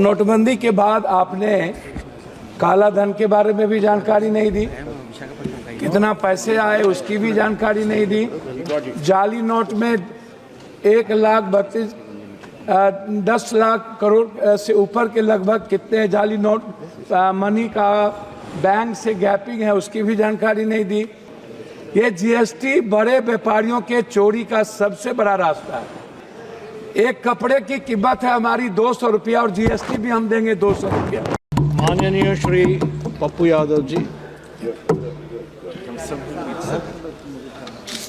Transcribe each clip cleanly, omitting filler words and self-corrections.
नोटबंदी के बाद आपने काला धन के बारे में भी जानकारी नहीं दी, कितना पैसे आए उसकी भी जानकारी नहीं दी। जाली नोट में 10 लाख करोड़ से ऊपर के लगभग कितने जाली नोट मनी का बैंक से गैपिंग है उसकी भी जानकारी नहीं दी। ये जीएसटी बड़े व्यापारियों के चोरी का सबसे बड़ा रास्ता है। एक कपड़े की कीमत है हमारी 200 रुपया और जीएसटी भी हम देंगे 200 रुपया। माननीय श्री पप्पू यादव जी।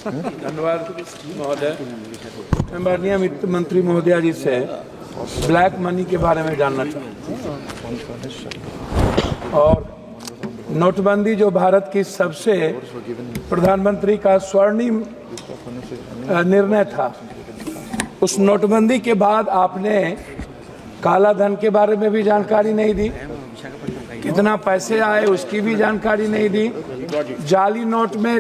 धन्यवाद महोदय। मैं माननीय वित्त मंत्री महोदया जी से ब्लैक मनी के बारे में जानना चाहता हूँ और नोटबंदी जो भारत की सबसे प्रधानमंत्री का स्वर्णिम निर्णय था, उस नोटबंदी के बाद आपने काला धन के बारे में भी जानकारी नहीं दी, कितना पैसे आए उसकी भी जानकारी नहीं दी। जाली नोट में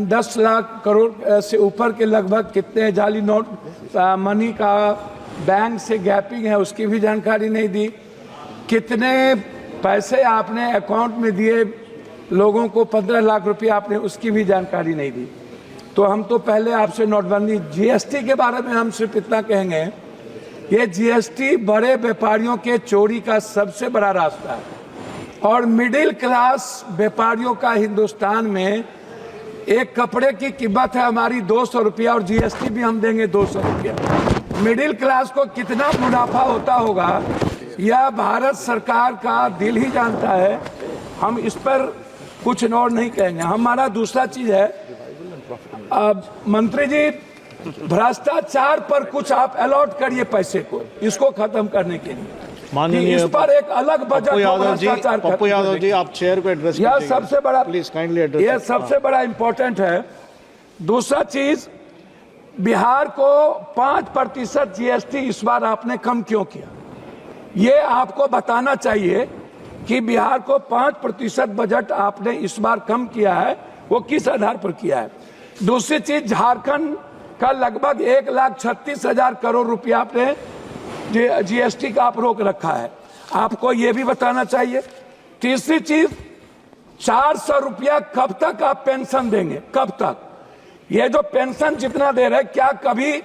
10 लाख करोड़ से ऊपर के लगभग कितने जाली नोट मनी का बैंक से गैपिंग है उसकी भी जानकारी नहीं दी। कितने पैसे आपने अकाउंट में दिए लोगों को, 15 लाख रुपया आपने, उसकी भी जानकारी नहीं दी। तो हम तो पहले आपसे नोटबंदी जीएसटी के बारे में हम सिर्फ इतना कहेंगे, ये जीएसटी बड़े व्यापारियों के चोरी का सबसे बड़ा रास्ता है और मिडिल क्लास व्यापारियों का हिंदुस्तान में एक कपड़े की कीमत है हमारी 200 रुपया और जीएसटी भी हम देंगे 200 रुपया। मिडिल क्लास को कितना मुनाफा होता होगा यह भारत सरकार का दिल ही जानता है। हम इस पर कुछ और नहीं कहेंगे। हमारा दूसरा चीज है, अब मंत्री जी भ्रष्टाचार पर कुछ आप अलॉट करिए पैसे को, इसको खत्म करने के लिए। माननीय इस पर एक अलग बजट पप्पू यादव जी, आप चेयर को एड्रेस यह सबसे बड़ा, प्लीज काइंडली एड्रेस। यह सबसे बड़ा इंपॉर्टेंट है। दूसरा चीज, बिहार को 5% जीएसटी इस बार आपने कम क्यों किया, ये आपको बताना चाहिए कि बिहार को 5% बजट आपने इस बार कम किया है, वो किस आधार पर किया है। दूसरी चीज, झारखंड का लगभग 1,36,000 करोड़ रुपया आपने जीएसटी का आप रोक रखा है, आपको ये भी बताना चाहिए। तीसरी चीज, 400 रुपया कब तक आप पेंशन देंगे, कब तक? ये जो पेंशन जितना दे रहे, क्या कभी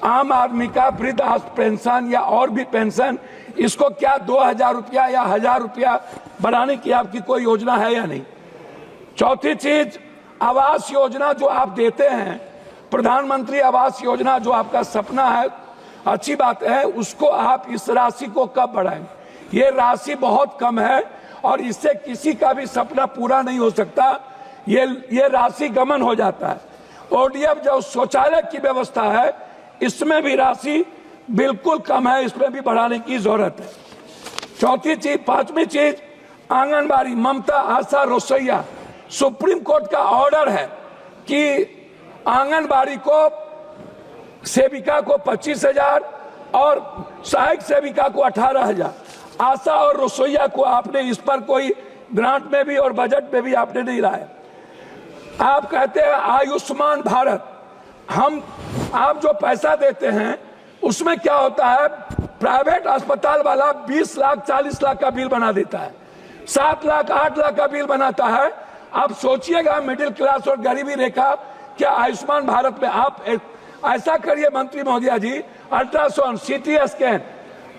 आम आदमी का वृद्ध पेंशन या और भी पेंशन, इसको क्या 2,000 रुपया या 1,000 रुपया बढ़ाने की आपकी कोई योजना है या नहीं? चौथी चीज, आवास योजना जो आप देते हैं, प्रधानमंत्री आवास योजना जो आपका सपना है, अच्छी बात है, उसको आप इस राशि को कब बढ़ाएंगे? ये राशि बहुत कम है और इससे किसी का भी सपना पूरा नहीं हो सकता, ये राशि गमन हो जाता है। ओडीएफ जो शौचालय की व्यवस्था है, इसमें भी राशि बिल्कुल कम है, इसमें भी बढ़ाने की जरूरत है। चौथी चीज, पांचवी चीज, आंगनबाड़ी, ममता आशा रसोईया, सुप्रीम कोर्ट का ऑर्डर है कि आंगनबाड़ी को सेविका को 25,000 और सहायक सेविका को 18,000, आशा और रसोईया को आपने इस पर कोई ग्रांट में भी और बजट में भी आपने नहीं लाया। आप कहते हैं आयुष्मान भारत, आप जो पैसा देते हैं उसमें क्या होता है, प्राइवेट अस्पताल वाला 20 लाख 40 लाख का बिल बना देता है, 7 लाख 8 लाख का बिल बनाता है। आप सोचिएगा मिडिल क्लास और गरीबी रेखा क्या आयुष्मान भारत में आप ऐसा करिए मंत्री महोदया जी, अल्ट्रासाउंड, सीटी स्कैन,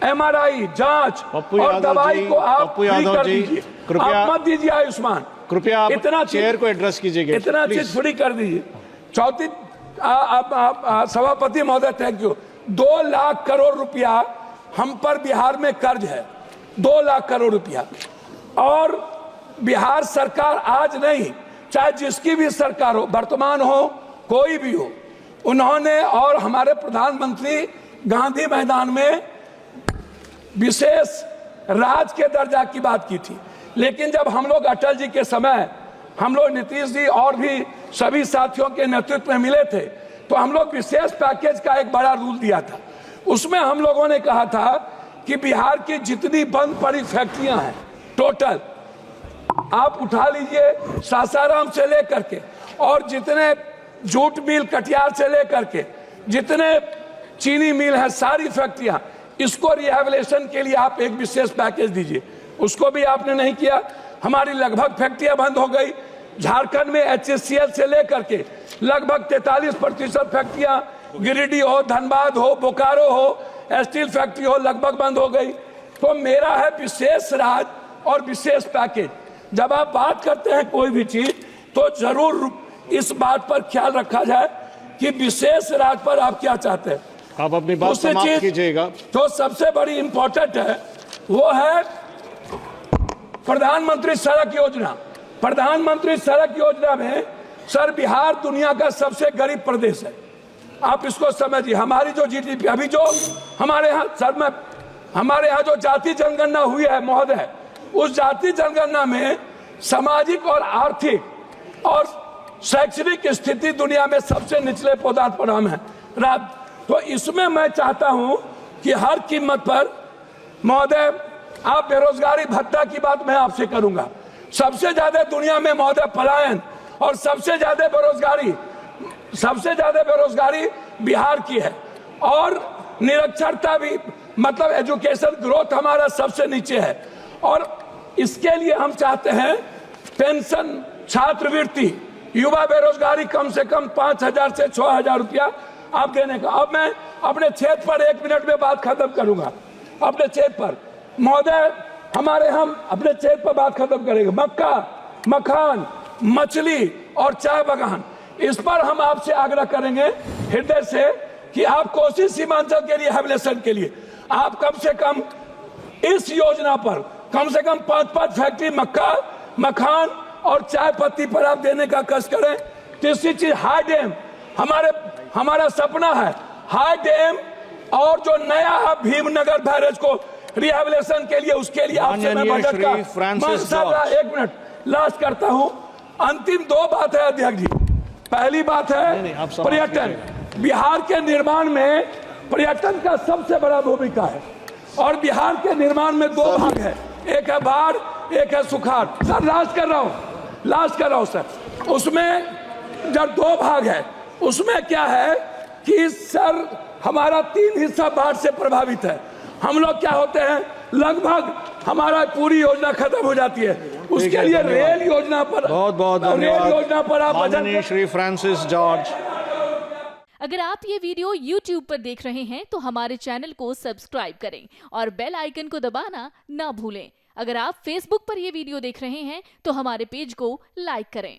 एमआरआई जांच और दवाई को आप फ्री कर दीजिए, आप मत दीजिए आयुष्मान, कृपया इतना चेयर को एड्रेस कीजिए, इतना चीज फ्री कर दीजिए। चौथी, सभापति महोदय थैंक यू, 2 लाख करोड़ रुपया हम पर बिहार में कर्ज है, 2 लाख करोड़ रुपया, और बिहार सरकार आज नहीं, चाहे जिसकी भी सरकार हो, वर्तमान हो कोई भी हो, उन्होंने और हमारे प्रधानमंत्री गांधी मैदान में विशेष राज के दर्जा की बात की थी। लेकिन जब हम लोग अटल जी के समय, हम लोग नीतीश जी और भी सभी साथियों के नेतृत्व में मिले थे, तो हम लोग विशेष पैकेज का एक बड़ा रूल दिया था। उसमें हम लोगों ने कहा था कि बिहार की जितनी बंद पड़ी फैक्ट्रियां हैं टोटल आप उठा लीजिए, सासाराम से लेकर के और जितने जूट मिल कटिहार से लेकर के जितने चीनी मिल है, सारी फैक्ट्रियां, इसको रिहेबिलिटेशन के लिए आप एक विशेष पैकेज दीजिए। उसको भी आपने नहीं किया। हमारी लगभग फैक्ट्रियां बंद हो गई। झारखंड में HCL से लेकर के लगभग 43% फैक्ट्रियां, गिरिडीह हो, धनबाद हो, बोकारो हो, स्टील फैक्ट्री हो, लगभग बंद हो गई। तो मेरा है विशेष राज और विशेष पैकेज। जब आप बात करते हैं कोई भी चीज, तो जरूर इस बात पर ख्याल रखा जाए कि विशेष राज पर आप क्या चाहते हैं। आप अपनी बात समाप्त कीजिएगा। तो सबसे बड़ी इंपॉर्टेंट है वो है प्रधानमंत्री सड़क योजना। प्रधानमंत्री सड़क योजना में सर बिहार दुनिया का सबसे गरीब प्रदेश है। आप इसको समझिए। हमारी जो GDP अभी जो हमारे यहाँ सर में हमारे यहाँ जो जाति जनगणना हुई है महोदय, उस जाति जनगणना में सामाजिक और आर्थिक और शैक्षणिक स्थिति दुनिया में सबसे निचले पदार्थ पर हम हैं। तो इसमें मैं चाहता हूं कि हर कीमत पर महोदय, आप बेरोजगारी भत्ता की बात मैं आपसे करूंगा। सबसे ज्यादा दुनिया में महोदय पलायन और सबसे ज्यादा बेरोजगारी बिहार की है, और निरक्षरता भी, मतलब एजुकेशन ग्रोथ हमारा सबसे नीचे है। और इसके लिए हम चाहते हैं पेंशन, छात्रवृत्ति, युवा बेरोजगारी कम से कम 5,000 से 6,000 रुपया आप देने का। अब मैं अपने क्षेत्र पर 1 मिनट में बात खत्म करूंगा। अपने क्षेत्र पर महोदय, हम अपने क्षेत्र पर बात खत्म करेंगे। मक्का, मखान, मछली और चाय बागान, इस पर हम आपसे आग्रह करेंगे हृदय से कि आप कोसी सीमांचल के रिहेबिलिटेशन के लिए आप कम से कम इस योजना पर कम से कम 5 फैक्ट्री मक्का, मखान और चाय पत्ती पर आप देने का कष्ट करें। तीसरी चीज हाई डैम, हमारा सपना है हाई डैम, और जो नया भीमनगर बैरेज को रिहेबिलिटेशन के लिए, उसके लिए आपसे मैं बजट का 1 मिनट लास्ट करता हूं। अंतिम 2 बात है अध्यक्ष जी। पहली बात है पर्यटन। बिहार के निर्माण में पर्यटन का सबसे बड़ा भूमिका है, और बिहार के निर्माण में 2 भाग है, एक है बाढ़, एक है सुखाड़। सर लास्ट कर रहा हूं सर। उसमें जब 2 भाग है, उसमें क्या है कि सर हमारा 3 हिस्सा बाढ़ से प्रभावित है। हम लोग क्या होते हैं, लगभग हमारा पूरी योजना खत्म हो जाती है। उसके लिए रेल योजना पर बहुत धन्यवाद। रेल योजना पर आप माननीय श्री फ्रांसिस जॉर्ज। अगर आप ये वीडियो YouTube पर देख रहे हैं तो हमारे चैनल को सब्सक्राइब करें और बेल आइकन को दबाना ना भूलें। अगर आप Facebook पर ये वीडियो देख रहे हैं तो हमारे पेज को लाइक करें।